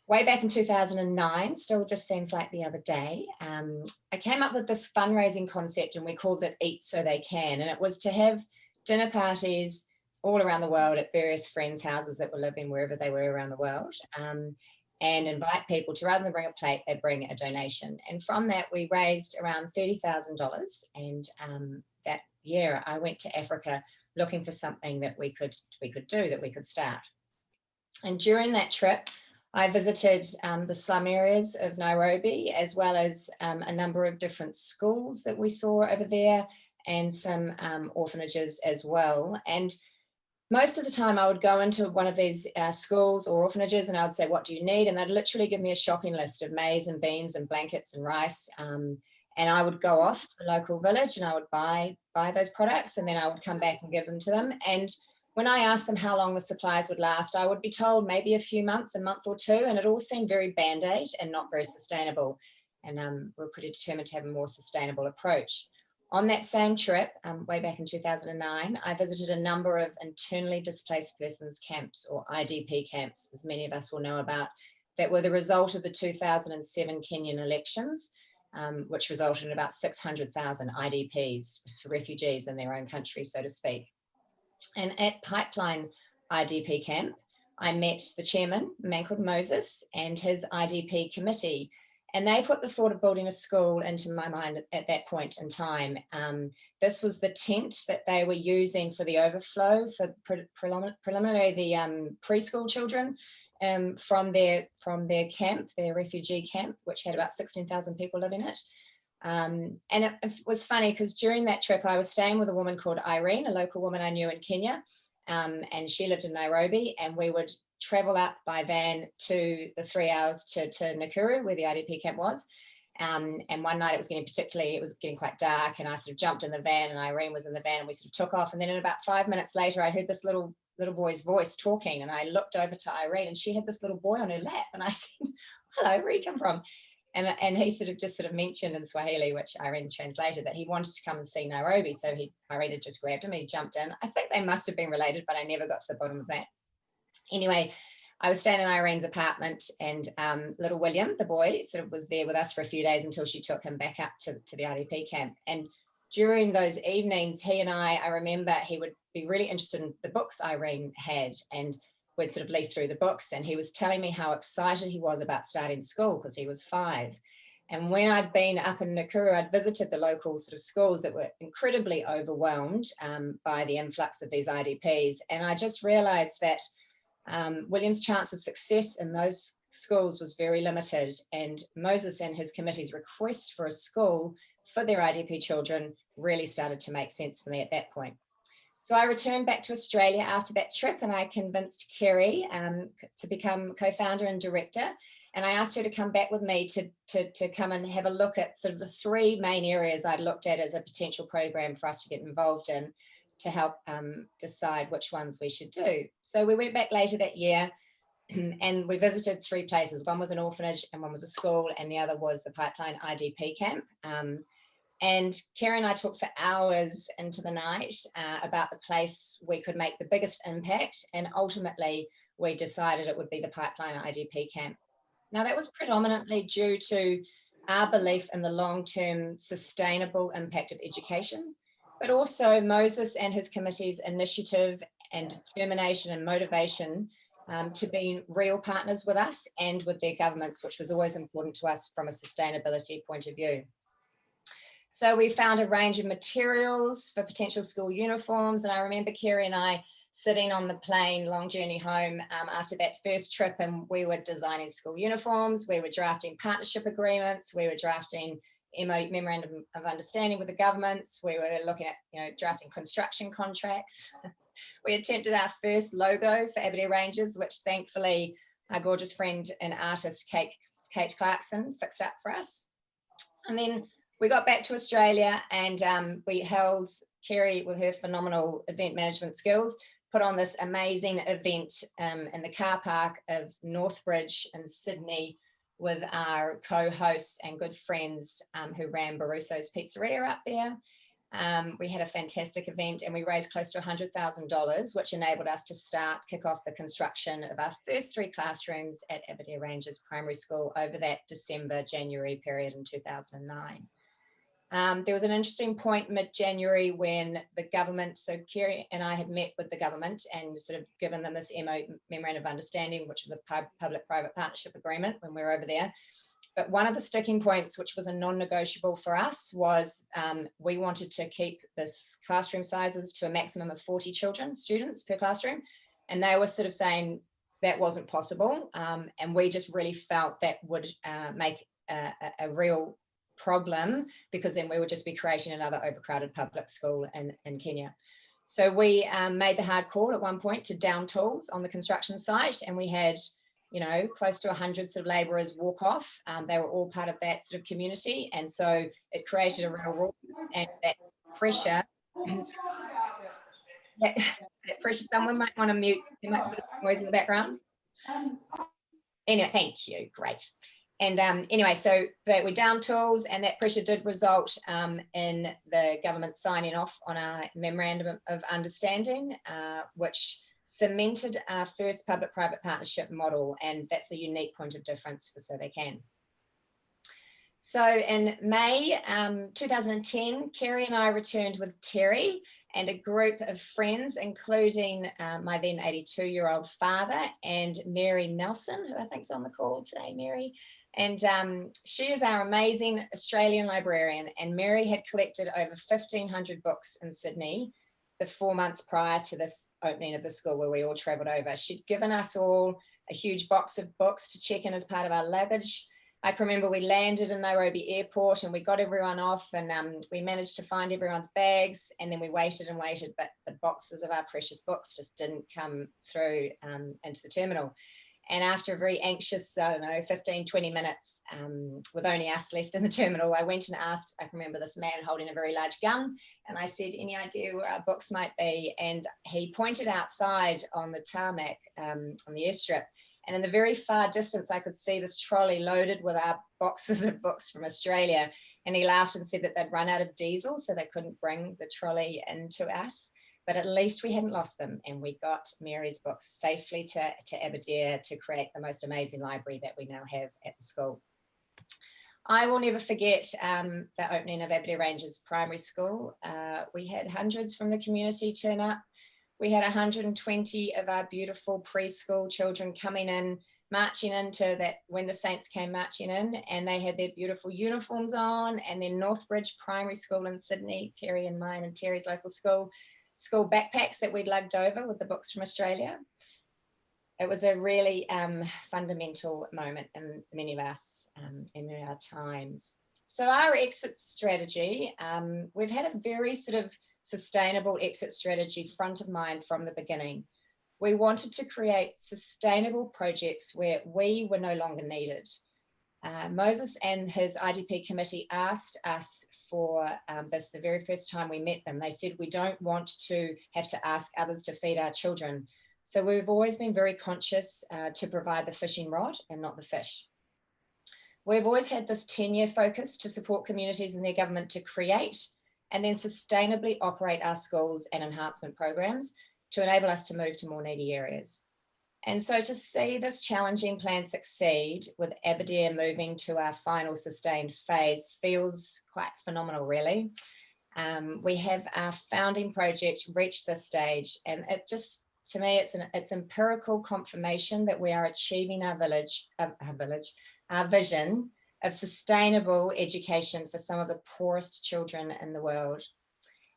way back in 2009, still just seems like the other day, I came up with this fundraising concept and we called it Eat So They Can. And it was to have dinner parties all around the world at various friends' houses that were living wherever they were around the world, and invite people to, rather than bring a plate, they bring a donation. And from that, we raised around $30,000. And that year, I went to Africa looking for something that we could do, that we could start. And during that trip, I visited the slum areas of Nairobi, as well as a number of different schools that we saw over there, and some orphanages as well. And most of the time I would go into one of these schools or orphanages and I would say, what do you need? And they'd literally give me a shopping list of maize and beans and blankets and rice. And I would go off to the local village and I would buy those products, and then I would come back and give them to them. And when I asked them how long the supplies would last, I would be told maybe a few months, a month or two, and it all seemed very band-aid and not very sustainable. And we're pretty determined to have a more sustainable approach. On that same trip, way back in 2009, I visited a number of internally displaced persons camps, or IDP camps, as many of us will know about, that were the result of the 2007 Kenyan elections, which resulted in about 600,000 IDPs, refugees in their own country, so to speak. And at Pipeline IDP camp, I met the chairman, a man called Moses, and his IDP committee. And they put the thought of building a school into my mind at that point in time. This was the tent that they were using for the overflow, for preliminary the preschool children from their camp, their refugee camp, which had about 16,000 people living in it. And it was funny because during that trip, I was staying with a woman called Irene, a local woman I knew in Kenya, and she lived in Nairobi, and we would travel up by van to the 3 hours to Nakuru, where the IDP camp was. And one night it was getting quite dark, and I sort of jumped in the van, and Irene was in the van, and we sort of took off. And then in about 5 minutes later, I heard this little boy's voice talking, and I looked over to Irene, and she had this little boy on her lap, and I said, "Hello, where you come from?" And he sort of mentioned in Swahili, which Irene translated, that he wanted to come and see Nairobi. So Irene had just grabbed him and he jumped in. I think they must have been related, but I never got to the bottom of that. Anyway, I was staying in Irene's apartment, and little William, the boy, sort of was there with us for a few days until she took him back up to the IDP camp. And during those evenings, he and I remember he would be really interested in the books Irene had, and we'd sort of leaf through the books, and he was telling me how excited he was about starting school because he was 5. And when I'd been up in Nakuru, I'd visited the local sort of schools that were incredibly overwhelmed by the influx of these IDPs. And I just realized that William's chance of success in those schools was very limited, and Moses and his committee's request for a school for their IDP children really started to make sense for me at that point. So I returned back to Australia after that trip, and I convinced Kerry to become co-founder and director. And I asked her to come back with me to come and have a look at sort of the 3 main areas I'd looked at as a potential program for us to get involved in, to help decide which ones we should do. So we went back later that year and we visited 3 places. One was an orphanage, and one was a school, and the other was the Pipeline IDP camp. And Kerry and I talked for hours into the night about the place we could make the biggest impact. And ultimately, we decided it would be the Pipeline IDP camp. Now, that was predominantly due to our belief in the long-term sustainable impact of education, but also Moses and his committee's initiative and determination and motivation to be real partners with us and with their governments, which was always important to us from a sustainability point of view. So we found a range of materials for potential school uniforms. And I remember Kerry and I sitting on the plane, long journey home after that first trip, and we were designing school uniforms, we were drafting partnership agreements, we were drafting memorandum of understanding with the governments, we were looking at drafting construction contracts. We attempted our first logo for Aberdare Ranges, which thankfully our gorgeous friend and artist Kate Clarkson fixed up for us. And then we got back to Australia, and we held, Kerry with her phenomenal event management skills, put on this amazing event in the car park of Northbridge in Sydney with our co-hosts and good friends who ran Barusso's Pizzeria up there. We had a fantastic event and we raised close to $100,000, which enabled us to kick off the construction of our first 3 classrooms at Aberdare Ranges Primary School over that December-January period in 2009. There was an interesting point mid-January when the government, so Kerry and I had met with the government and sort of given them this Memorandum of Understanding, which was a public-private partnership agreement when we were over there. But one of the sticking points, which was a non-negotiable for us, was we wanted to keep this classroom sizes to a maximum of 40 students per classroom. And they were sort of saying that wasn't possible. And we just really felt that would make a real problem, because then we would just be creating another overcrowded public school in Kenya. So we made the hard call at one point to down tools on the construction site, and we had, you know, close to 100 sort of labourers walk off. They were all part of that sort of community, and so it created a real ruckus and that pressure. that pressure. Someone might want to mute. There might be a bit of noise in the background. Anyway, thank you. Great. And anyway, so we down tools, and that pressure did result in the government signing off on our Memorandum of Understanding, which cemented our first public-private partnership model, and that's a unique point of difference for So They Can. So in May 2010, Kerry and I returned with Terry and a group of friends, including my then 82-year-old father and Mary Nelson, who I think is on the call today, Mary. And she is our amazing Australian librarian, and Mary had collected over 1,500 books in Sydney the 4 months prior to this opening of the school, where we all travelled over. She'd given us all a huge box of books to check in as part of our luggage. I can remember we landed in Nairobi airport and we got everyone off, and we managed to find everyone's bags, and then we waited and waited, but the boxes of our precious books just didn't come through into the terminal. And after a very anxious, I don't know, 15, 20 minutes, with only us left in the terminal, I went and asked, I can remember this man holding a very large gun, and I said, any idea where our books might be? And he pointed outside on the tarmac, on the airstrip, and in the very far distance, I could see this trolley loaded with our boxes of books from Australia. And he laughed and said that they'd run out of diesel, so they couldn't bring the trolley into us. But at least we hadn't lost them, and we got Mary's books safely to Aberdare to create the most amazing library that we now have at the school. I will never forget the opening of Aberdare Ranges Primary School. We had hundreds from the community turn up. We had 120 of our beautiful preschool children coming in, marching into that when the Saints came marching in, and they had their beautiful uniforms on, and then Northbridge Primary School in Sydney, Kerry and mine and Terry's local school backpacks that we'd lugged over with the books from Australia. It was a really fundamental moment in many of us in our times. So our exit strategy, we've had a very sort of sustainable exit strategy front of mind from the beginning. We wanted to create sustainable projects where we were no longer needed. Moses and his IDP committee asked us for this the very first time we met them. They said, we don't want to have to ask others to feed our children. So we've always been very conscious to provide the fishing rod and not the fish. We've always had this 10-year focus to support communities and their government to create and then sustainably operate our schools and enhancement programs to enable us to move to more needy areas. And so to see this challenging plan succeed with Aberdare moving to our final sustained phase feels quite phenomenal, really. We have our founding project reach this stage, and it just, to me, it's empirical confirmation that we are achieving our vision of sustainable education for some of the poorest children in the world.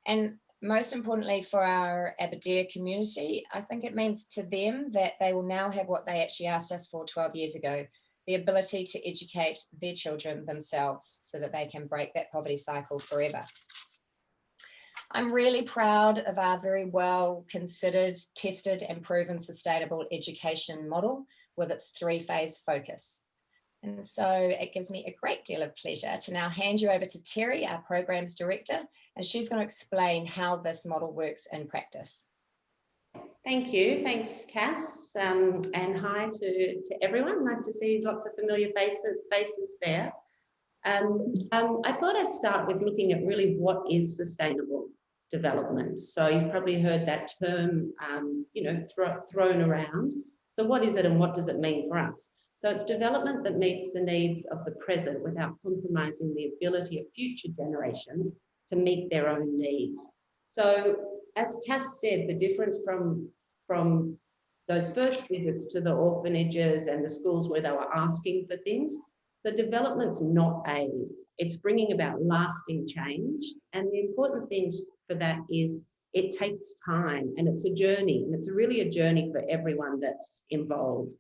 And most importantly for our Aberdare community, I think it means to them that they will now have what they actually asked us for 12 years ago, the ability to educate their children themselves so that they can break that poverty cycle forever. I'm really proud of our very well considered, tested and proven sustainable education model with its 3-phase focus. And so it gives me a great deal of pleasure to now hand you over to Terry, our Programs Director, and she's going to explain how this model works in practice. Thank you. Thanks, Cass. And hi to everyone. Nice to see lots of familiar faces there. And I thought I'd start with looking at really what is sustainable development. So you've probably heard that term, thrown around. So what is it and what does it mean for us? So it's development that meets the needs of the present without compromising the ability of future generations to meet their own needs. So as Cass said, the difference from those first visits to the orphanages and the schools where they were asking for things. So development's not aid, it's bringing about lasting change. And the important thing for that is it takes time and it's a journey, and it's really a journey for everyone that's involved.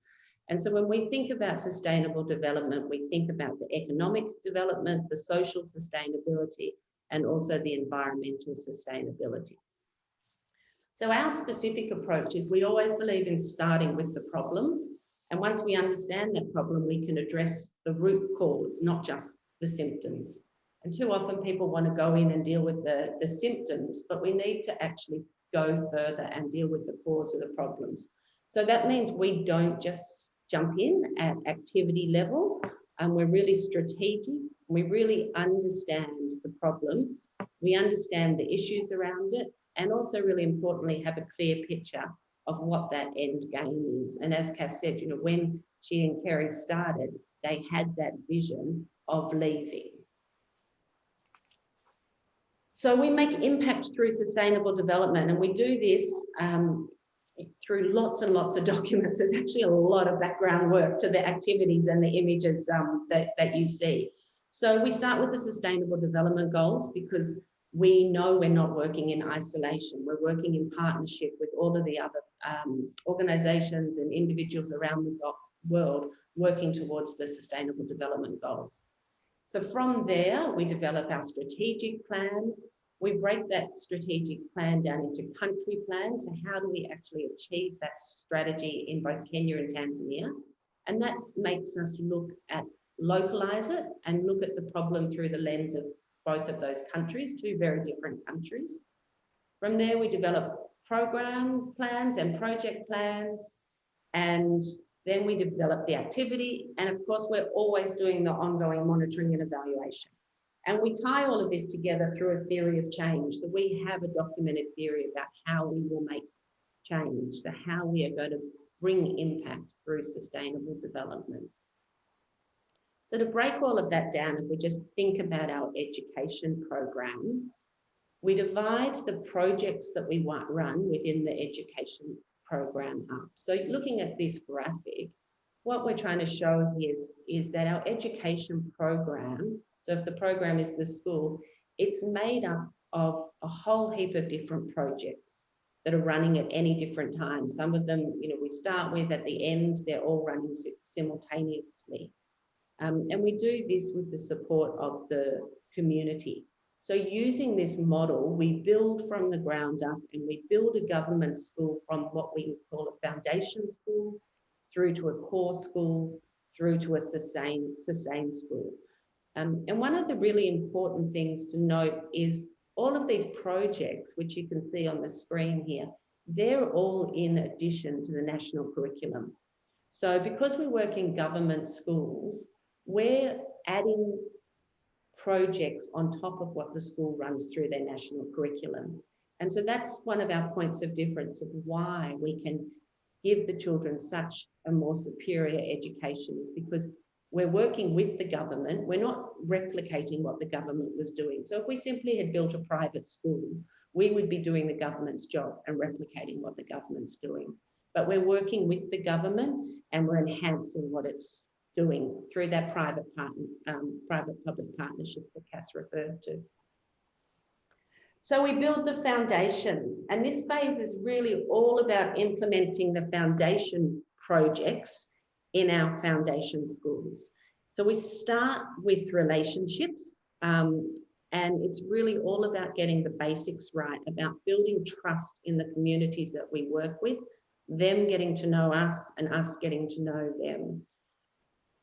And so when we think about sustainable development, we think about the economic development, the social sustainability, and also the environmental sustainability. So our specific approach is we always believe in starting with the problem. And once we understand that problem, we can address the root cause, not just the symptoms. And too often people want to go in and deal with the symptoms, but we need to actually go further and deal with the cause of the problems. So that means we don't just jump in at activity level, and we're really strategic. We really understand the problem. We understand the issues around it, and also really importantly, have a clear picture of what that end game is. And as Cass said, when she and Kerry started, they had that vision of leaving. So we make impact through sustainable development, and we do this through lots and lots of documents. There's actually a lot of background work to the activities and the images that you see. So we start with the Sustainable Development Goals because we know we're not working in isolation. We're working in partnership with all of the other organisations and individuals around the world working towards the Sustainable Development Goals. So from there, we develop our strategic plan. We break that strategic plan down into country plans. So how do we actually achieve that strategy in both Kenya and Tanzania? And that makes us localise it and look at the problem through the lens of both of those countries, two very different countries. From there, we develop program plans and project plans, and then we develop the activity. And of course, we're always doing the ongoing monitoring and evaluation. And we tie all of this together through a theory of change. So we have a documented theory about how we will make change, so how we are going to bring impact through sustainable development. So to break all of that down, if we just think about our education program, we divide the projects that we run within the education program up. So looking at this graphic, what we're trying to show here is that our education program, so if the program is the school, it's made up of a whole heap of different projects that are running at any different time. Some of them, we start with at the end, they're all running simultaneously. And we do this with the support of the community. So using this model, we build from the ground up, and we build a government school from what we call a foundation school through to a core school, through to a sustained school. And one of the really important things to note is all of these projects, which you can see on the screen here, they're all in addition to the national curriculum. So because we work in government schools, we're adding projects on top of what the school runs through their national curriculum. And so that's one of our points of difference of why we can give the children such a more superior education, is because we're working with the government. We're not replicating what the government was doing. So if we simply had built a private school, we would be doing the government's job and replicating what the government's doing. But we're working with the government and we're enhancing what it's doing through that private-public partnership that Cass referred to. So we build the foundations, and this phase is really all about implementing the foundation projects in our foundation schools. So we start with relationships, and it's really all about getting the basics right, about building trust in the communities that we work with, them getting to know us and us getting to know them.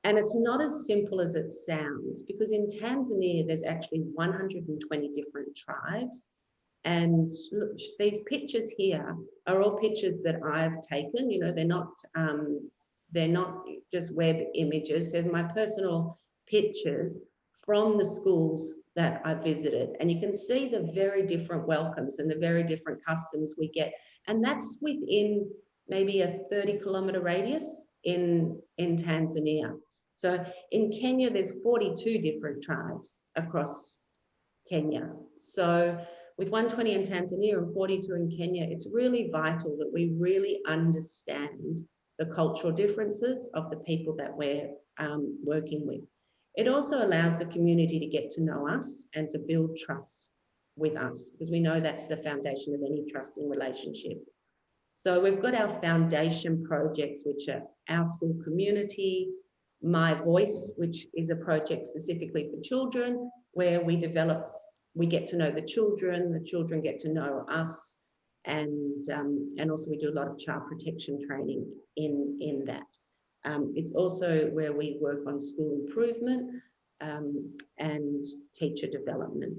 And it's not as simple as it sounds, because in Tanzania, there's actually 120 different tribes. And look, these pictures here are all pictures that I've taken. They're not just web images. They're my personal pictures from the schools that I visited. And you can see the very different welcomes and the very different customs we get. And that's within maybe a 30-kilometre radius in Tanzania. So in Kenya, there's 42 different tribes across Kenya. So with 120 in Tanzania and 42 in Kenya, it's really vital that we really understand the cultural differences of the people that we're working with. It also allows the community to get to know us and to build trust with us, because we know that's the foundation of any trusting relationship. So we've got our foundation projects, which are Our School Community, My Voice, which is a project specifically for children, where we get to know the children get to know us, and also we do a lot of child protection training in that. It's also where we work on school improvement and teacher development.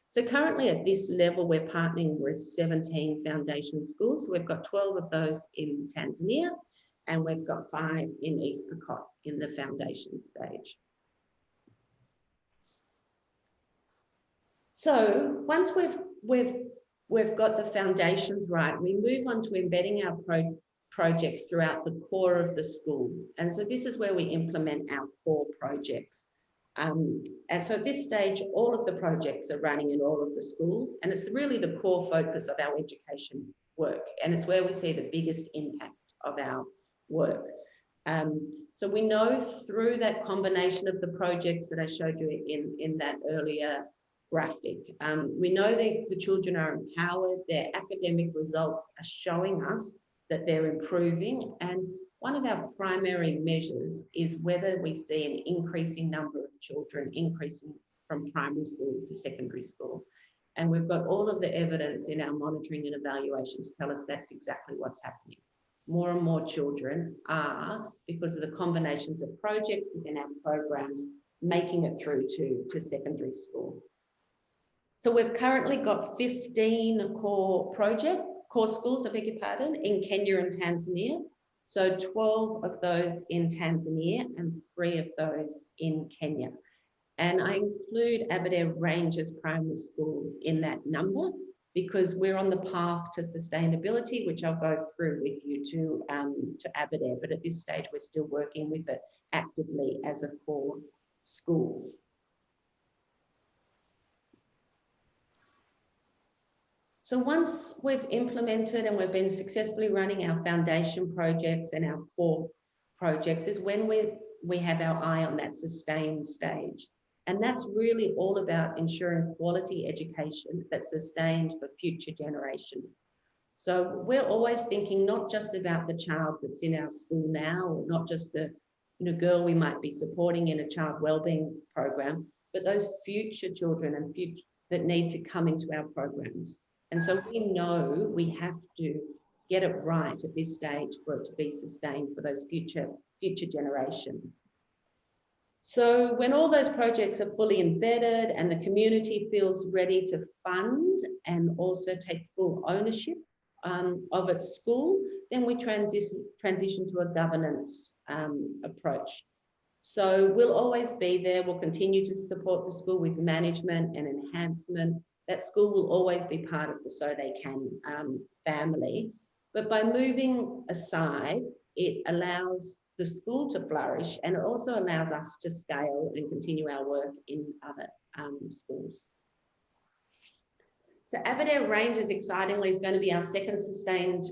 So currently at this level, we're partnering with 17 foundation schools. So we've got 12 of those in Tanzania, and we've got 5 in East Pokot in the foundation stage. So once we've got the foundations right, we move on to embedding our projects throughout the core of the school. And so this is where we implement our core projects. And so at this stage, all of the projects are running in all of the schools, and it's really the core focus of our education work. And it's where we see the biggest impact of our work. So we know through that combination of the projects that I showed you in that earlier graphic, we know that the children are empowered, their academic results are showing us that they're improving. And one of our primary measures is whether we see an increasing number of children increasing from primary school to secondary school. And we've got all of the evidence in our monitoring and evaluation to tell us that's exactly what's happening. More and more children are, because of the combinations of projects within our programs, making it through to secondary school. So we've currently got 15 core schools, I beg your pardon, in Kenya and Tanzania. So 12 of those in Tanzania and 3 of those in Kenya. And I include Aberdare Ranges Primary School in that number because we're on the path to sustainability, which I'll go through with you to Aberdare. But at this stage, we're still working with it actively as a core school. So once we've implemented and we've been successfully running our foundation projects and our core projects is when we have our eye on that sustained stage. And that's really all about ensuring quality education that's sustained for future generations. So we're always thinking not just about the child that's in our school now, or not just the girl we might be supporting in a child wellbeing program, but those future children and future that need to come into our programs. And so we know we have to get it right at this stage for it to be sustained for those future generations. So when all those projects are fully embedded and the community feels ready to fund and also take full ownership of its school, then we transition to a governance approach. So we'll always be there. We'll continue to support the school with management and enhancement. That school will always be part of the So They Can family. But by moving aside, it allows the school to flourish, and it also allows us to scale and continue our work in other schools. So Aberdare Ranges, excitingly, is going to be our second sustained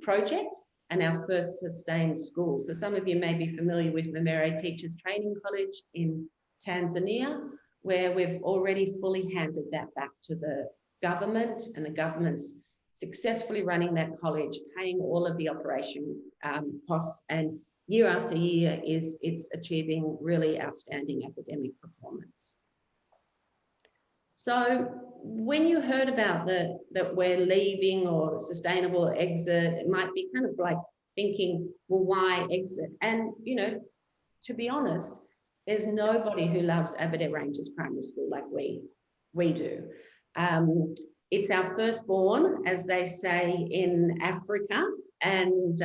project and our first sustained school. So some of you may be familiar with Memere Teachers Training College in Tanzania, where we've already fully handed that back to the government, and the government's successfully running that college, paying all of the operation costs, and year after year it's achieving really outstanding academic performance. So when you heard about that we're leaving or sustainable exit, it might be kind of like thinking, well, why exit? And, to be honest, there's nobody who loves Aberdare Ranges Primary School like we do. It's our firstborn, as they say in Africa, and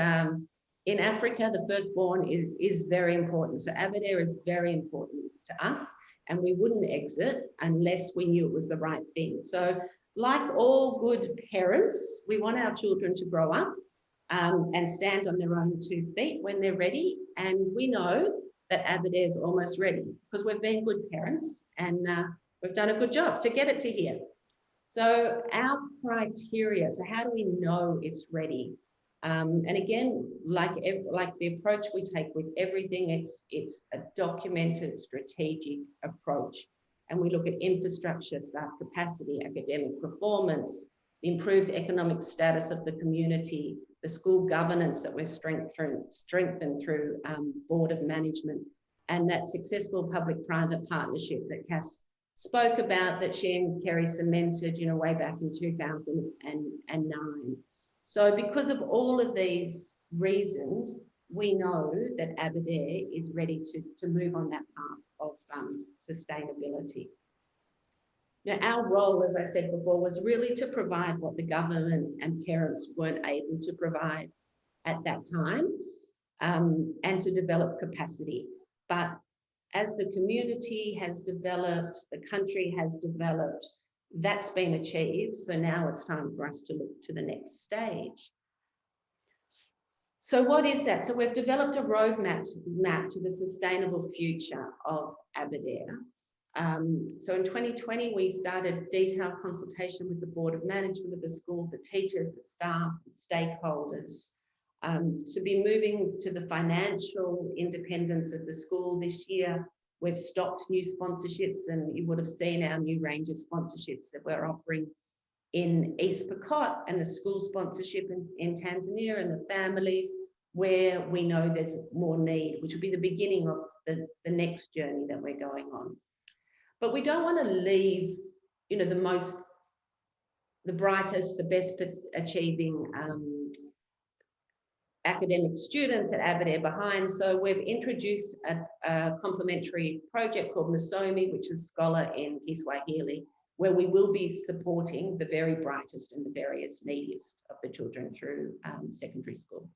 in Africa, the firstborn is very important. So Aberdare is very important to us, and we wouldn't exit unless we knew it was the right thing. So like all good parents, we want our children to grow up and stand on their own 2 feet when they're ready. And we know that Aberdare is almost ready because we've been good parents and we've done a good job to get it to here. So our criteria, so how do we know it's ready? And again, like the approach we take with everything, it's a documented strategic approach. And we look at infrastructure, staff capacity, academic performance, the improved economic status of the community, the school governance that we've strengthened through Board of Management, and that successful public-private partnership that Cass spoke about, that she and Kerry cemented, way back in 2009. So because of all of these reasons, we know that Aberdare is ready to move on that path of sustainability. Now, our role, as I said before, was really to provide what the government and parents weren't able to provide at that time, and to develop capacity. But as the community has developed, the country has developed, that's been achieved. So now it's time for us to look to the next stage. So what is that? So we've developed a roadmap to the sustainable future of Aberdare. So in 2020, we started detailed consultation with the Board of Management of the school, the teachers, the staff, the stakeholders, to be moving to the financial independence of the school this year. We've stopped new sponsorships, and you would have seen our new range of sponsorships that we're offering in East Pokot, and the school sponsorship in Tanzania, and the families where we know there's more need, which will be the beginning of the next journey that we're going on. But we don't want to leave, the brightest, the best achieving academic students at Aberdare behind. So we've introduced a complementary project called Masomi, which is Scholar in Kiswahili, where we will be supporting the very brightest and the various neediest of the children through secondary school.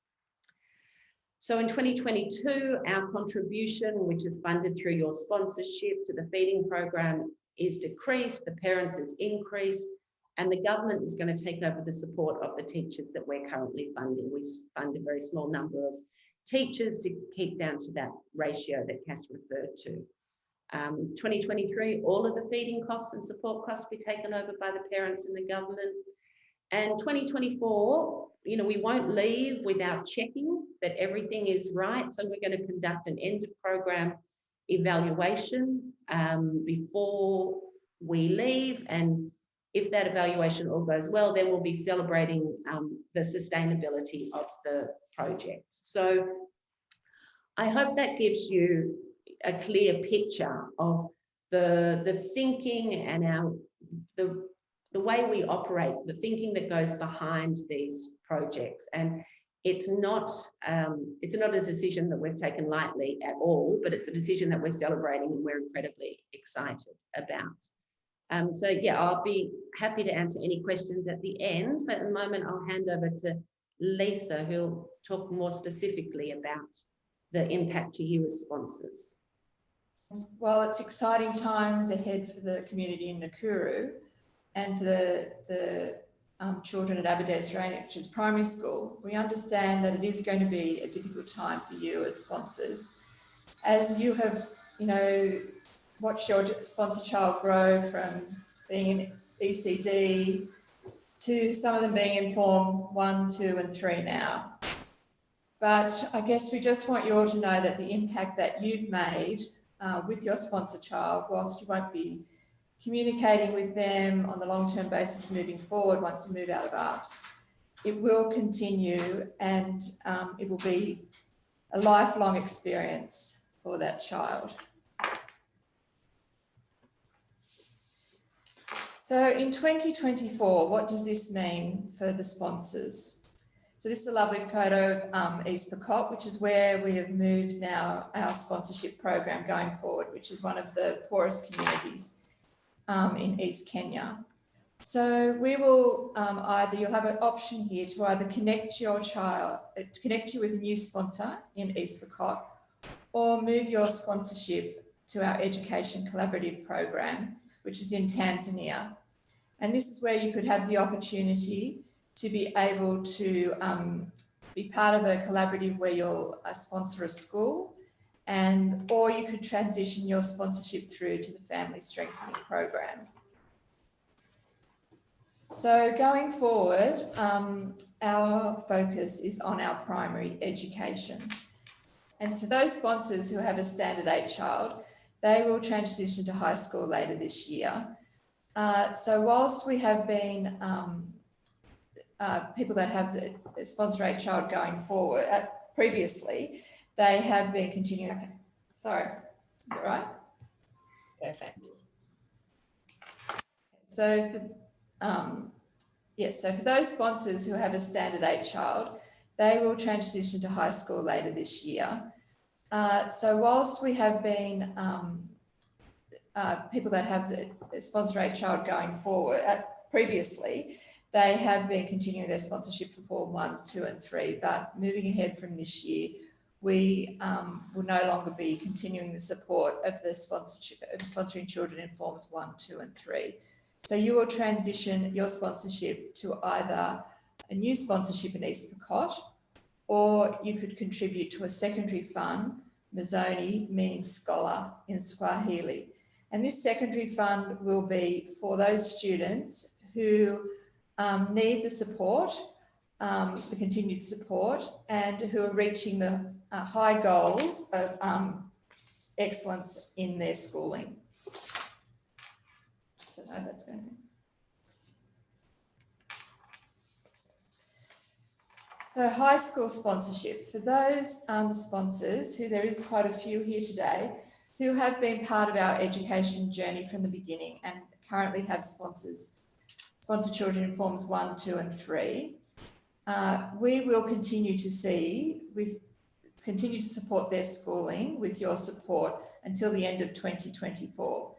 So in 2022, our contribution, which is funded through your sponsorship to the feeding program, is decreased, the parents is increased, and the government is going to take over the support of the teachers that we're currently funding. We fund a very small number of teachers to keep down to that ratio that Cass referred to. 2023, all of the feeding costs and support costs will be taken over by the parents and the government. And 2024, we won't leave without checking that everything is right. So we're going to conduct an end of program evaluation before we leave. And if that evaluation all goes well, then we'll be celebrating the sustainability of the project. So I hope that gives you a clear picture of the thinking and the way we operate, the thinking that goes behind these projects. And it's not a decision that we've taken lightly at all, but it's a decision that we're celebrating and we're incredibly excited about. So yeah, I'll be happy to answer any questions at the end, but at the moment I'll hand over to Lisa, who'll talk more specifically about the impact to you as sponsors. Well, it's exciting times ahead for the community in Nakuru and for the children at Aberdare Ranges Primary School. We understand that it is going to be a difficult time for you as sponsors, as you have, watched your sponsor child grow from being in ECD to some of them being in Form 1, 2 and 3 now. But I guess we just want you all to know that the impact that you've made with your sponsor child, whilst you won't be communicating with them on the long-term basis moving forward once you move out of ARPS, it will continue, and it will be a lifelong experience for that child. So in 2024, what does this mean for the sponsors? So this is a lovely photo of East Pokot, which is where we have moved now our sponsorship program going forward, which is one of the poorest communities in East Kenya. So we will you'll have an option here to either connect you with a new sponsor in East Pokot, or move your sponsorship to our Education Collaborative program, which is in Tanzania. And this is where you could have the opportunity to be able to be part of a collaborative where you'll sponsor a school, or you could transition your sponsorship through to the Family Strengthening Program. So going forward, our focus is on our primary education. And so those sponsors who have a Standard 8 child, they will transition to high school later this year. So whilst we have been people that have a Sponsor 8 child going forward, previously, they have been continuing. Okay, sorry, is that right? Perfect. So for, so for those sponsors who have a Standard 8 child, they will transition to high school later this year. So whilst we have been people that have a Sponsor 8 child going forward, previously, they have been continuing their sponsorship for Form 1s, 2 and 3, but moving ahead from this year, we will no longer be continuing the support of the sponsorship of sponsoring children in Forms 1, 2 and 3. So you will transition your sponsorship to either a new sponsorship in East Pokot, or you could contribute to a secondary fund, Mzoni, meaning scholar in Swahili. And this secondary fund will be for those students who need the support, the continued support, and who are reaching the high goals of excellence in their schooling. So that's going to be. So high school sponsorship. For those sponsors, who there is quite a few here today, who have been part of our education journey from the beginning and currently have sponsor children in Forms 1, 2 and 3, we will continue to support their schooling with your support until the end of 2024.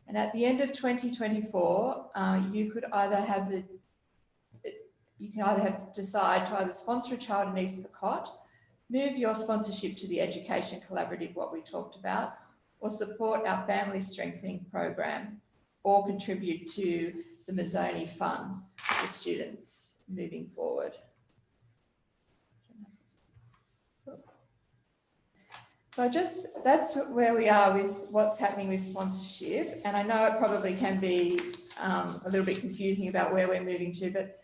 And at the end of 2024, you could either decide to either sponsor a child in East Pokot, move your sponsorship to the Education Collaborative, what we talked about, or support our Family Strengthening Program, or contribute to the Mzoni Fund for students moving forward. So that's where we are with what's happening with sponsorship. And I know it probably can be a little bit confusing about where we're moving to, but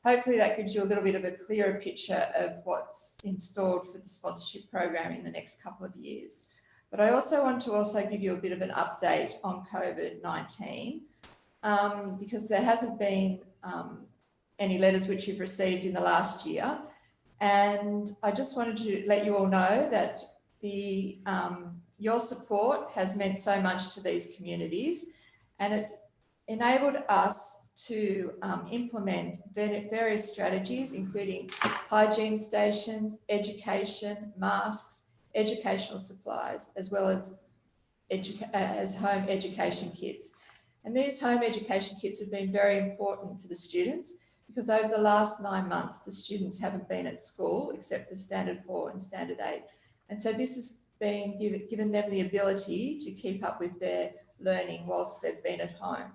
hopefully that gives you a little bit of a clearer picture of what's installed for the sponsorship program in the next couple of years. But I also want to give you a bit of an update on COVID-19 because there hasn't been any letters which you've received in the last year. And I just wanted to let you all know that your support has meant so much to these communities, and it's enabled us to implement various strategies, including hygiene stations, education, masks, educational supplies, as well as home education kits. And these home education kits have been very important for the students because over the last 9 months, the students haven't been at school except for Standard 4 and Standard 8. And so this has been given them the ability to keep up with their learning whilst they've been at home.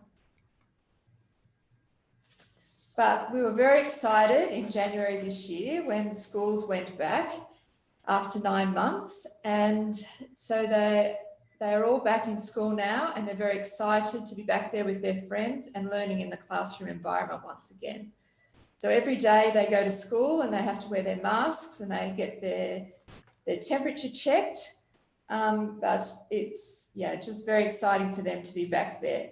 But we were very excited in January this year when schools went back after 9 months. And so they are all back in school now, and they're very excited to be back there with their friends and learning in the classroom environment once again. So every day they go to school and they have to wear their masks and they get their temperature checked. But it's, just very exciting for them to be back there.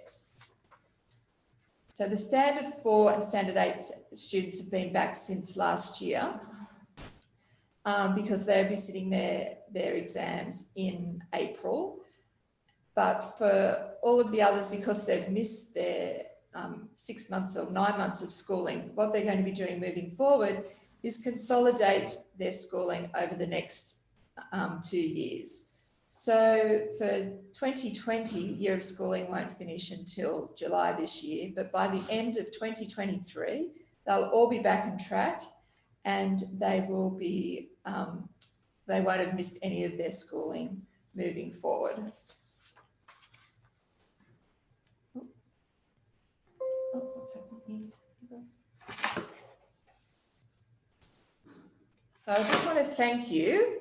So the Standard 4 and Standard 8 students have been back since last year because they'll be sitting their exams in April. But for all of the others, because they've missed their 6 months or 9 months of schooling, what they're going to be doing moving forward is consolidate their schooling over the next 2 years. So for 2020, year of schooling won't finish until July this year, but by the end of 2023, they'll all be back on track and they will be, they won't have missed any of their schooling moving forward. So I just want to thank you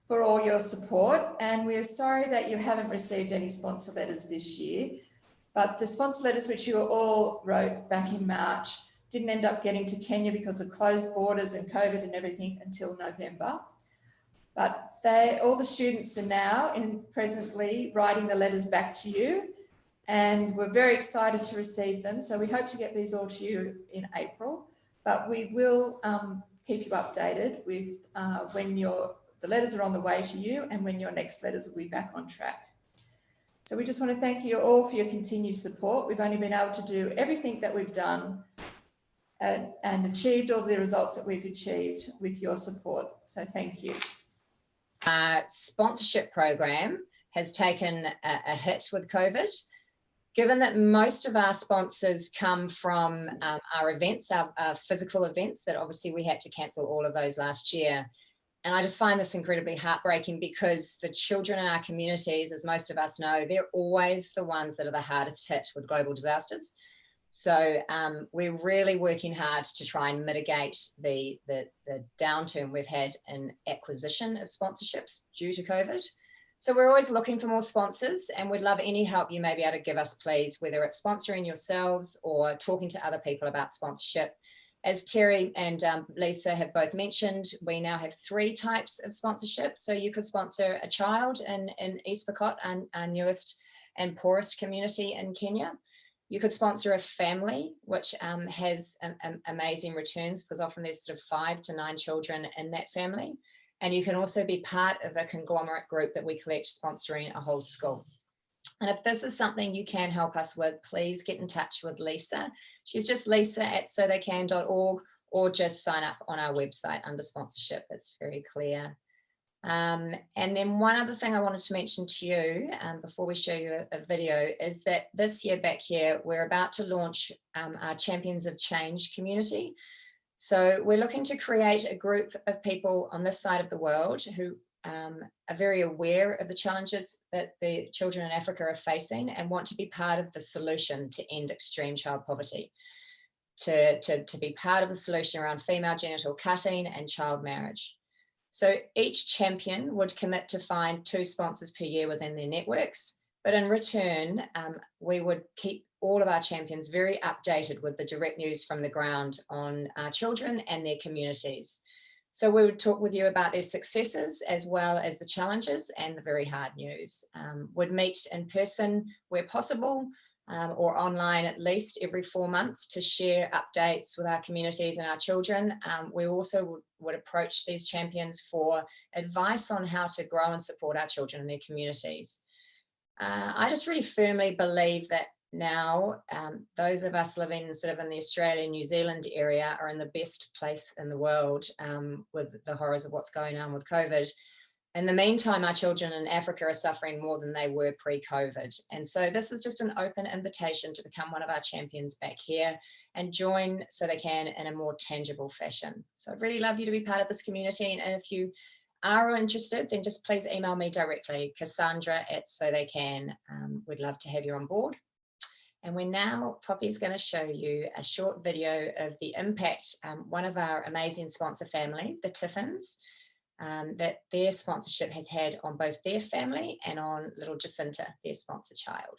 for all your support, and we're sorry that you haven't received any sponsor letters this year, but the sponsor letters which you all wrote back in March didn't end up getting to Kenya because of closed borders and COVID and everything until November. But all the students are now presently writing the letters back to you, and we're very excited to receive them. So we hope to get these all to you in April, but we will keep you updated with when the letters are on the way to you and when your next letters will be back on track. So we just want to thank you all for your continued support. We've only been able to do everything that we've done and achieved all the results that we've achieved with your support. So thank you. Sponsorship program has taken a hit with COVID. Given that most of our sponsors come from our events, our physical events, that obviously we had to cancel all of those last year. And I just find this incredibly heartbreaking because the children in our communities, as most of us know, they're always the ones that are the hardest hit with global disasters. So we're really working hard to try and mitigate the downturn we've had in acquisition of sponsorships due to COVID. So we're always looking for more sponsors, and we'd love any help you may be able to give us, please, whether it's sponsoring yourselves or talking to other people about sponsorship. As Terry and Lisa have both mentioned, we now have 3 types of sponsorship. So you could sponsor a child in East Pokot, our newest and poorest community in Kenya. You could sponsor a family, which has amazing returns because often there's sort of 5 to 9 children in that family. And you can also be part of a conglomerate group that we collect sponsoring a whole school. And if this is something you can help us with, please get in touch with Lisa. She's just lisa@sotheycan.org, or just sign up on our website under sponsorship. It's very clear. And then one other thing I wanted to mention to you before we show you a video is that this year back here, we're about to launch our Champions of Change community. So we're looking to create a group of people on this side of the world who are very aware of the challenges that the children in Africa are facing and want to be part of the solution to end extreme child poverty, to be part of the solution around female genital cutting and child marriage. So each champion would commit to find 2 sponsors per year within their networks, but in return, we would keep all of our champions very updated with the direct news from the ground on our children and their communities. So we would talk with you about their successes as well as the challenges and the very hard news. Would meet in person where possible, or online at least every 4 months to share updates with our communities and our children. We also would approach these champions for advice on how to grow and support our children and their communities. I just really firmly believe that now those of us living sort of in the Australia and New Zealand area are in the best place in the world with the horrors of what's going on with COVID. In the meantime, our children in Africa are suffering more than they were pre-COVID. And so this is just an open invitation to become one of our champions back here and join so they can in a more tangible fashion. So I'd really love you to be part of this community. And if you are interested, then just please email me directly, Cassandra@sotheycan. We'd love to have you on board. And we're now, Poppy's going to show you a short video of the impact one of our amazing sponsor family, the Tiffins, that their sponsorship has had on both their family and on little Jacinta, their sponsor child.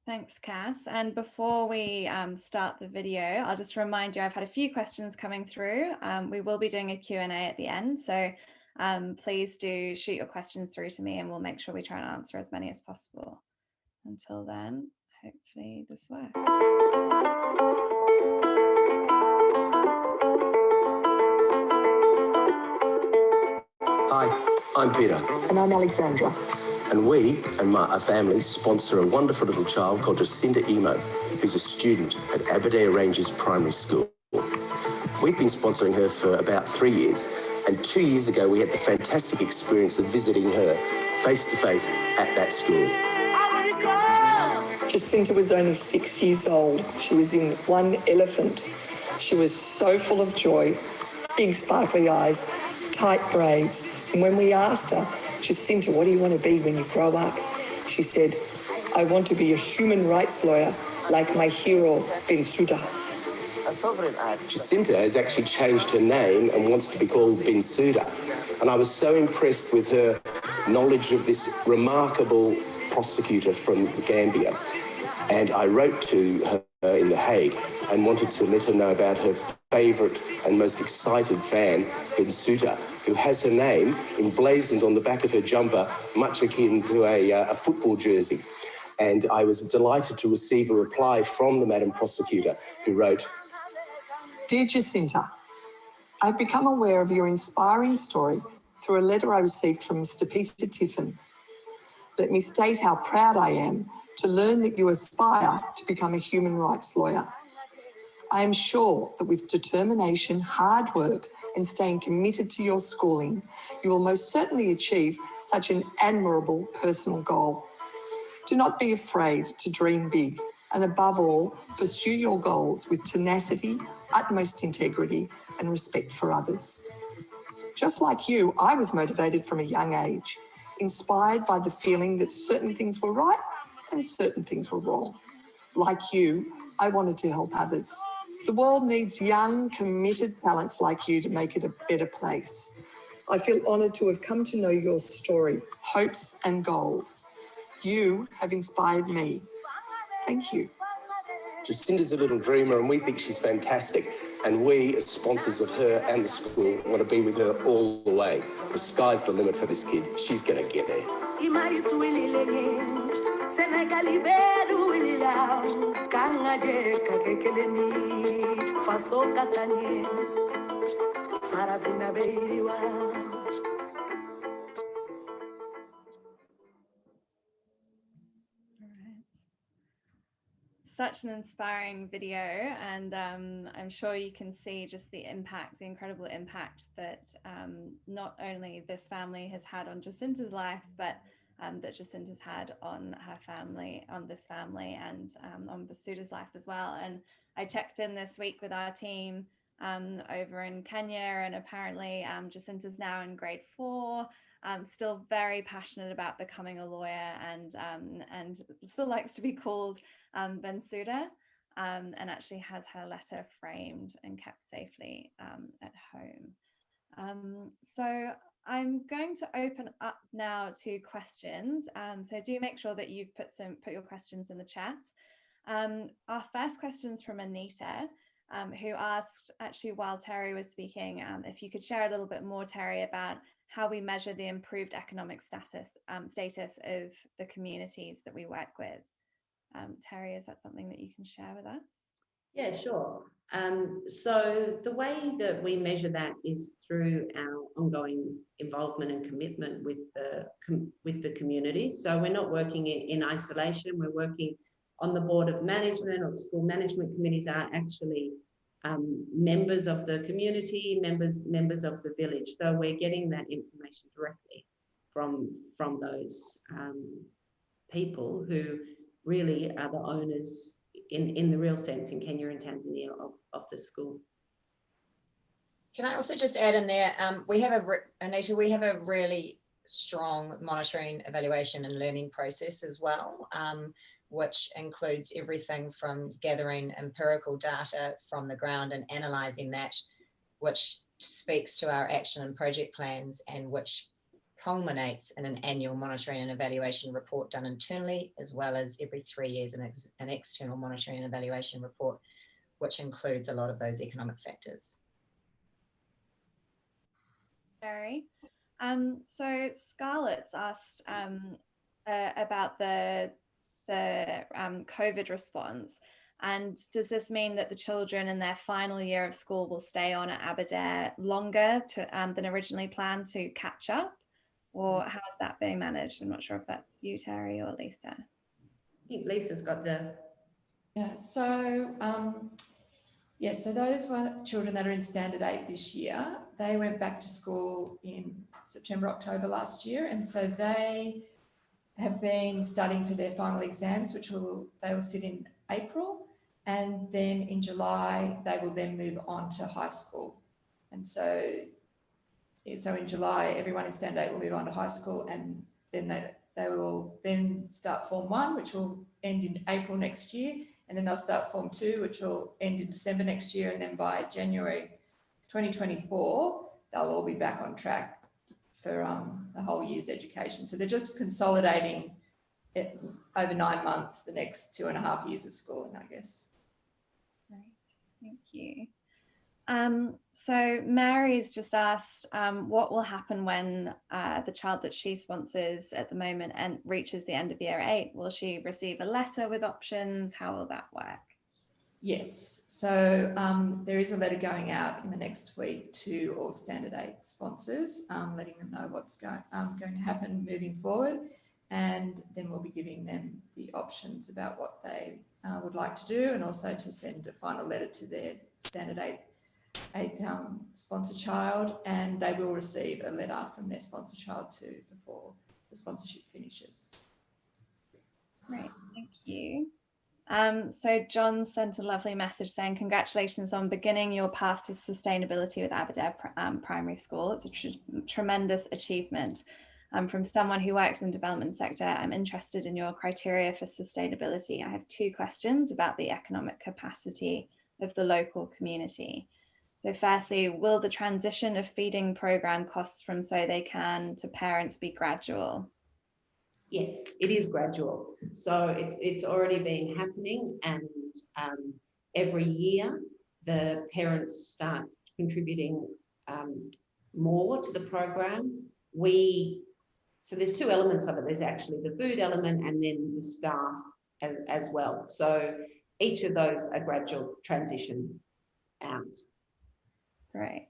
Thanks, Cass. And before we start the video, I'll just remind you, I've had a few questions coming through. We will be doing a Q&A at the end. So please do shoot your questions through to me and we'll make sure we try and answer as many as possible. Until then, hopefully this works. Hi, I'm Peter. And I'm Alexandra. And we and our family sponsor a wonderful little child called Jacinta Emo, who's a student at Aberdare Ranges Primary School. We've been sponsoring her for about 3 years, and 2 years ago we had the fantastic experience of visiting her face-to-face at that school. Jacinta was only 6 years old. She was in one elephant. She was so full of joy, big sparkly eyes, tight braids. And when we asked her, Jacinta, what do you want to be when you grow up? She said, I want to be a human rights lawyer like my hero, Bensouda. Jacinta has actually changed her name and wants to be called Bensouda. And I was so impressed with her knowledge of this remarkable prosecutor from Gambia. And I wrote to her in The Hague and wanted to let her know about her favourite and most excited fan, Bensouda, who has her name emblazoned on the back of her jumper, much akin to a football jersey. And I was delighted to receive a reply from the Madam Prosecutor, who wrote, Dear Jacinta, I've become aware of your inspiring story through a letter I received from Mr. Peter Tiffin. Let me state how proud I am to learn that you aspire to become a human rights lawyer. I am sure that with determination, hard work, and staying committed to your schooling, you will most certainly achieve such an admirable personal goal. Do not be afraid to dream big, and above all, pursue your goals with tenacity, utmost integrity, and respect for others. Just like you, I was motivated from a young age, inspired by the feeling that certain things were right and certain things were wrong. Like you, I wanted to help others. The world needs young, committed talents like you to make it a better place. I feel honoured to have come to know your story, hopes and goals. You have inspired me. Thank you. Jacinta's a little dreamer and we think she's fantastic. And we, as sponsors of her and the school, want to be with her all the way. The sky's the limit for this kid. She's going to get there. Such an inspiring video, and I'm sure you can see just the impact, the incredible impact that not only this family has had on Jacinta's life, but that Jacinta's had on her family, on this family, and on Bensouda's life as well. And I checked in this week with our team over in Kenya, and apparently Jacinta's now in grade 4. Still very passionate about becoming a lawyer, and still likes to be called Bensouda, and actually has her letter framed and kept safely at home. So I'm going to open up now to questions. So do make sure that you've put your questions in the chat. Our first question is from Anita, who asked, actually while Terry was speaking, if you could share a little bit more, Terry, about how we measure the improved economic status of the communities that we work with. Terry, is that something that you can share with us? Yeah, sure. So the way that we measure that is through our ongoing involvement and commitment with the communities. So we're not working in isolation. We're working on the board of management, or the school management committees are actually members of the community, members of the village. So we're getting that information directly from those people who really are the owners in the real sense in Kenya and Tanzania of the school. Can I also just add in there, Anita, we have a really strong monitoring, evaluation and learning process as well, which includes everything from gathering empirical data from the ground and analysing that, which speaks to our action and project plans, and which culminates in an annual monitoring and evaluation report done internally, as well as every 3 years an external monitoring and evaluation report, which includes a lot of those economic factors. Terry, so Scarlett's asked about the COVID response, and does this mean that the children in their final year of school will stay on at Aberdare longer than originally planned to catch up? Or how is that being managed? I'm not sure if that's you, Terry, or Lisa. I think Lisa's got the... Yeah, so so those children that are in Standard 8 this year, they went back to school in September, October last year, and so they have been studying for their final exams, which they will sit in April, and then in July they will then move on to high school. And so in July, everyone in Standard 8 will move on to high school, and then They will then start Form 1, which will end in April next year, and then they'll start Form 2, which will end in December next year, and then by January 2024, they'll all be back on track for the whole year's education. So they're just consolidating it over 9 months, the next 2.5 years of schooling, I guess. Great, thank you. So Mary's just asked, what will happen when the child that she sponsors at the moment and reaches the end of year 8? Will she receive a letter with options? How will that work? Yes, so there is a letter going out in the next week to all Standard 8 sponsors, letting them know what's going to happen moving forward, and then we'll be giving them the options about what they would like to do, and also to send a final letter to their Standard 8 sponsor child, and they will receive a letter from their sponsor child too before the sponsorship finishes. Great, thank you. So John sent a lovely message saying, congratulations on beginning your path to sustainability with Aberdare Primary School. It's a tremendous achievement. From someone who works in the development sector, I'm interested in your criteria for sustainability. I have 2 questions about the economic capacity of the local community. So firstly, will the transition of feeding programme costs from So They Can to parents be gradual? Yes, it is gradual. So it's already been happening, and every year the parents start contributing more to the program. So there's 2 elements of it. There's actually the food element and then the staff as well. So each of those are gradual transition out. Great.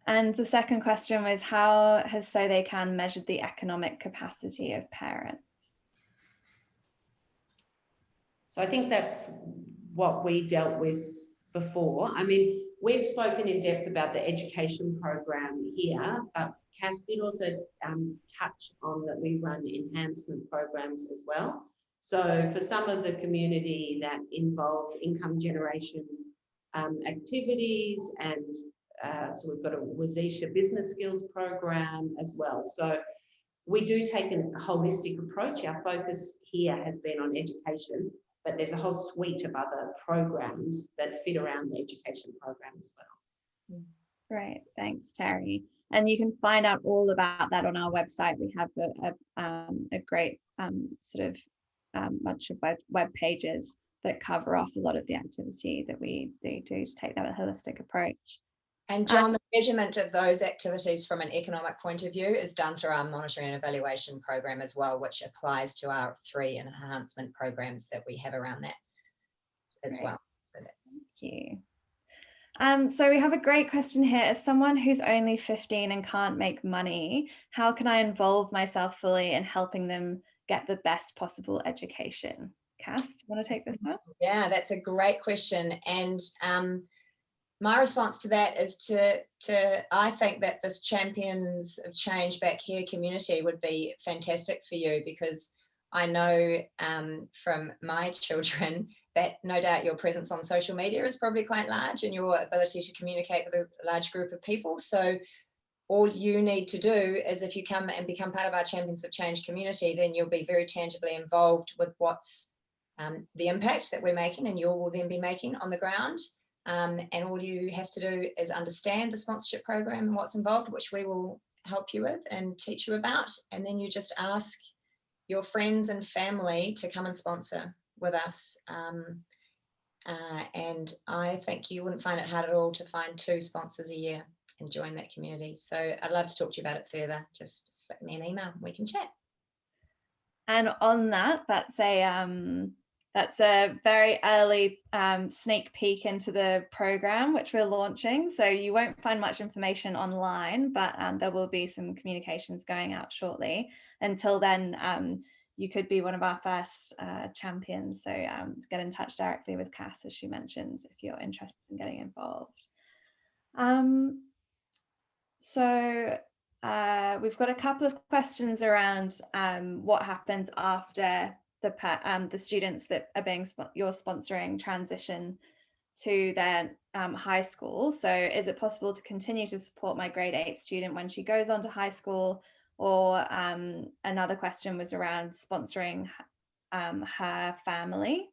And the second question was, how has So They Can measured the economic capacity of parents? So I think that's what we dealt with before. I mean, we've spoken in depth about the education program here, but Cass did also touch on that we run enhancement programs as well. So for some of the community that involves income generation activities, and so we've got a Wazisha business skills program as well. So we do take a holistic approach. Our focus here has been on education, but there's a whole suite of other programs that fit around the education program as well. Great, thanks, Terry. And you can find out all about that on our website. We have a great sort of bunch of web pages that cover off a lot of the activity that we do to take that holistic approach. And John, the measurement of those activities from an economic point of view is done through our monitoring and evaluation program as well, which applies to our 3 enhancement programs that we have around that as well. So thank you. So we have a great question here. As someone who's only 15 and can't make money, how can I involve myself fully in helping them get the best possible education? Cass, do you want to take this one? Yeah, that's a great question. And my response to that is I think that this Champions of Change Back Here community would be fantastic for you, because I know from my children that no doubt your presence on social media is probably quite large, and your ability to communicate with a large group of people. So all you need to do is, if you come and become part of our Champions of Change community, then you'll be very tangibly involved with what's the impact that we're making, and you will then be making on the ground. And all you have to do is understand the sponsorship program and what's involved, which we will help you with and teach you about. And then you just ask your friends and family to come and sponsor with us. And I think you wouldn't find it hard at all to find 2 sponsors a year and join that community. So I'd love to talk to you about it further. Just flick me an email, we can chat. And on that, that's a very early sneak peek into the program which we're launching. So you won't find much information online, but there will be some communications going out shortly. Until then, you could be one of our first champions. So get in touch directly with Cass, as she mentioned, if you're interested in getting involved. So we've got a couple of questions around what happens after the students that are you're sponsoring transition to their high school. So is it possible to continue to support my grade 8 student when she goes on to high school, or another question was around sponsoring her family.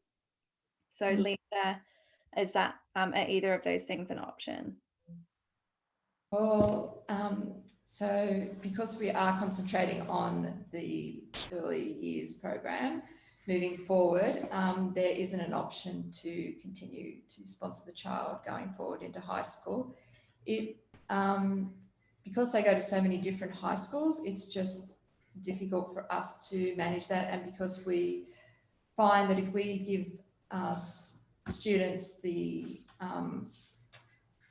So Lisa, is that are either of those things an option? Well, so because we are concentrating on the early years program, moving forward, there isn't an option to continue to sponsor the child going forward into high school. Because they go to so many different high schools, it's just difficult for us to manage that. And because we find that if we give students the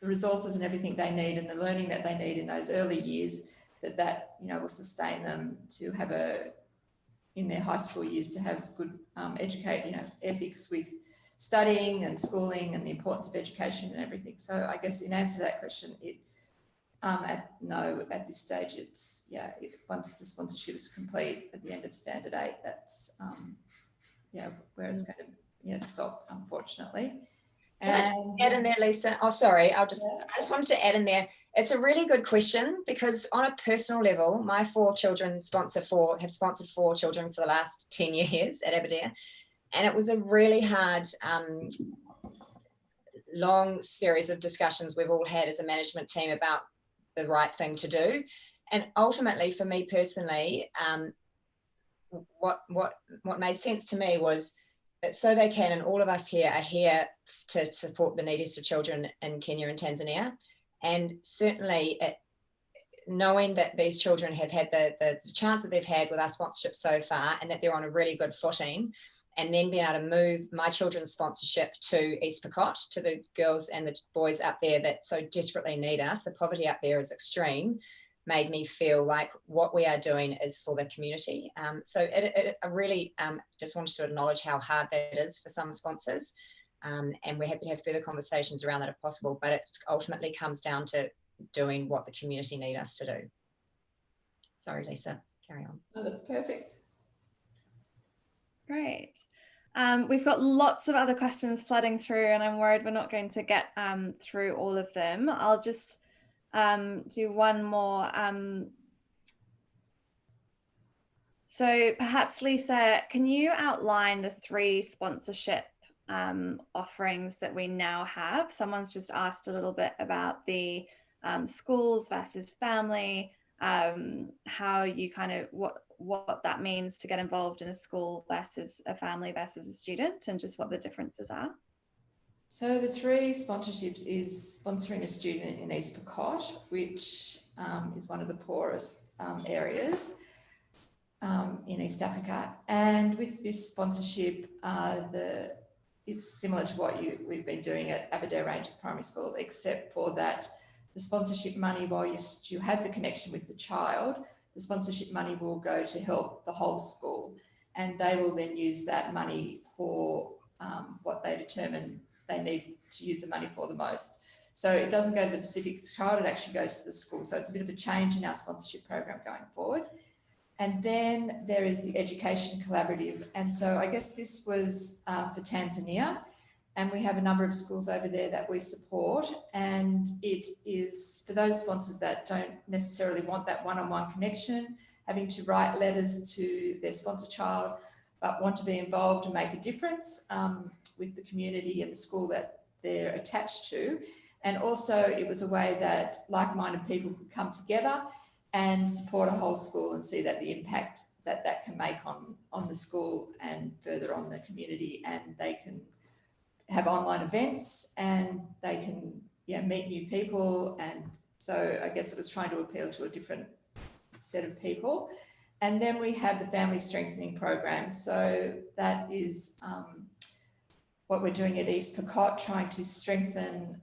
resources and everything they need and the learning that they need in those early years, that will sustain them to have in their high school years to have good ethics with studying and schooling and the importance of education and everything. So I guess in answer to that question, at this stage, it's once the sponsorship is complete at the end of standard 8, that's where it's going to stop, unfortunately. Can I just add in there, Lisa? Oh, sorry. I just wanted to add in there. It's a really good question because on a personal level, my 4 children have sponsored 4 children for the last 10 years at Aberdare. And it was a really hard, long series of discussions we've all had as a management team about the right thing to do. And ultimately, for me personally, what made sense to me was that So They Can, and all of us here are here to support the neediest of children in Kenya and Tanzania. And certainly knowing that these children have had the chance that they've had with our sponsorship so far, and that they're on a really good footing, and then being able to move my children's sponsorship to East Pokot, to the girls and the boys up there that so desperately need us. The poverty up there is extreme, made me feel like what we are doing is for the community. So I really just wanted to acknowledge how hard that is for some sponsors. And we're happy to have further conversations around that if possible, but it ultimately comes down to doing what the community need us to do. Sorry, Lisa, carry on. Oh, that's perfect. Great. We've got lots of other questions flooding through, and I'm worried we're not going to get through all of them. I'll just do one more. So perhaps, Lisa, can you outline the 3 sponsorship offerings that we now have? Someone's just asked a little bit about the schools versus family, how you kind of, what that means to get involved in a school versus a family versus a student, and just what the differences are. So the 3 sponsorships is sponsoring a student in East Pokot, which is one of the poorest areas in East Africa. And with this sponsorship, it's similar to what we've been doing at Aberdare Ranges Primary School, except for that the sponsorship money, while you have the connection with the child, the sponsorship money will go to help the whole school, and they will then use that money for what they determine they need to use the money for the most. So it doesn't go to the specific child, it actually goes to the school. So it's a bit of a change in our sponsorship program going forward. And then there is the Education Collaborative. And so I guess this was for Tanzania, and we have a number of schools over there that we support. And it is for those sponsors that don't necessarily want that one-on-one connection, having to write letters to their sponsor child, but want to be involved and make a difference with the community and the school that they're attached to. And also it was a way that like-minded people could come together and support a whole school and see that the impact that can make on the school and further on the community. And they can have online events and they can meet new people. And so I guess it was trying to appeal to a different set of people. And then we have the family strengthening program. So that is what we're doing at East Pokot, trying to strengthen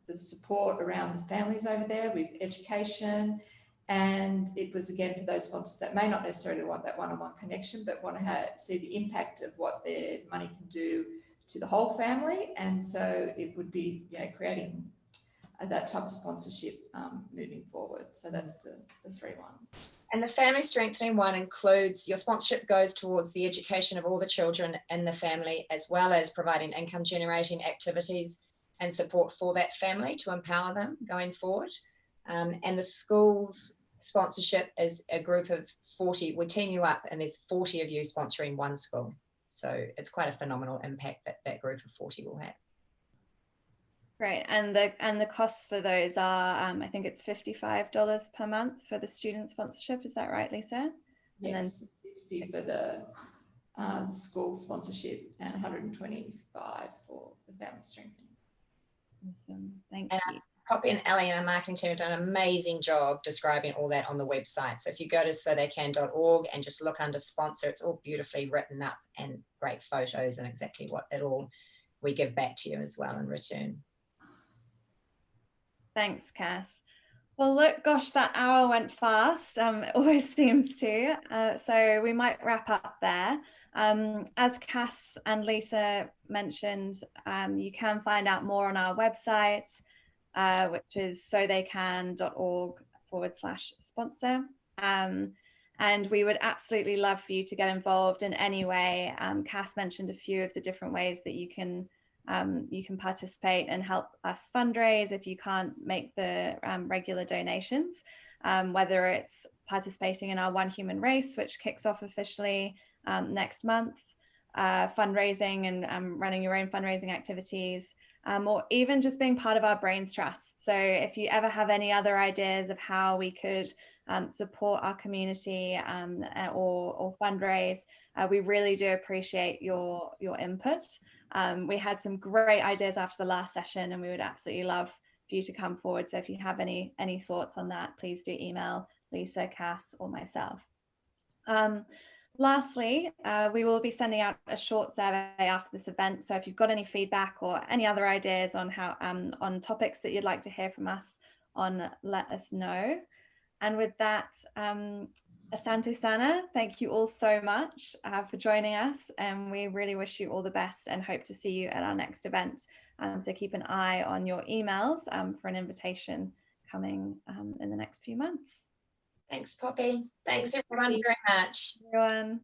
the support around the families over there with education. And it was, again, for those sponsors that may not necessarily want that one-on-one connection, but want to see the impact of what their money can do to the whole family. And so it would be creating that type of sponsorship moving forward. So that's the 3 ones. And the family strengthening one includes your sponsorship goes towards the education of all the children in the family, as well as providing income generating activities and support for that family to empower them going forward. And the schools sponsorship is a group of 40. We team you up and there's 40 of you sponsoring one school. So it's quite a phenomenal impact that that group of 40 will have. Great. And the costs for those are, I think it's $55 per month for the student sponsorship. Is that right, Lisa? Yes, and then 60 for the school sponsorship and 125 for the family strengthening. Awesome. Thank you. Poppy and Ellie and our marketing team have done an amazing job describing all that on the website. So if you go to sotheycan.org and just look under sponsor, it's all beautifully written up and great photos and exactly what it all we give back to you as well in return. Thanks, Cass. Well, look, gosh, that hour went fast. It always seems to. So we might wrap up there. As Cass and Lisa mentioned, you can find out more on our website, which is sotheycan.org/sponsor. And we would absolutely love for you to get involved in any way. Cass mentioned a few of the different ways that you can participate and help us fundraise if you can't make the regular donations, whether it's participating in our One Human Race, which kicks off officially next month, fundraising and running your own fundraising activities, or even just being part of our Brains Trust. So if you ever have any other ideas of how we could support our community or fundraise, we really do appreciate your input. We had some great ideas after the last session, and we would absolutely love for you to come forward. So if you have any thoughts on that, please do email Lisa, Cass, or myself. Lastly, we will be sending out a short survey after this event. So if you've got any feedback or any other ideas on how on topics that you'd like to hear from us on, let us know. And with that, Asante Sana, thank you all so much for joining us, and we really wish you all the best and hope to see you at our next event. So keep an eye on your emails for an invitation coming in the next few months. Thanks, Poppy. Thanks everyone very much. Everyone.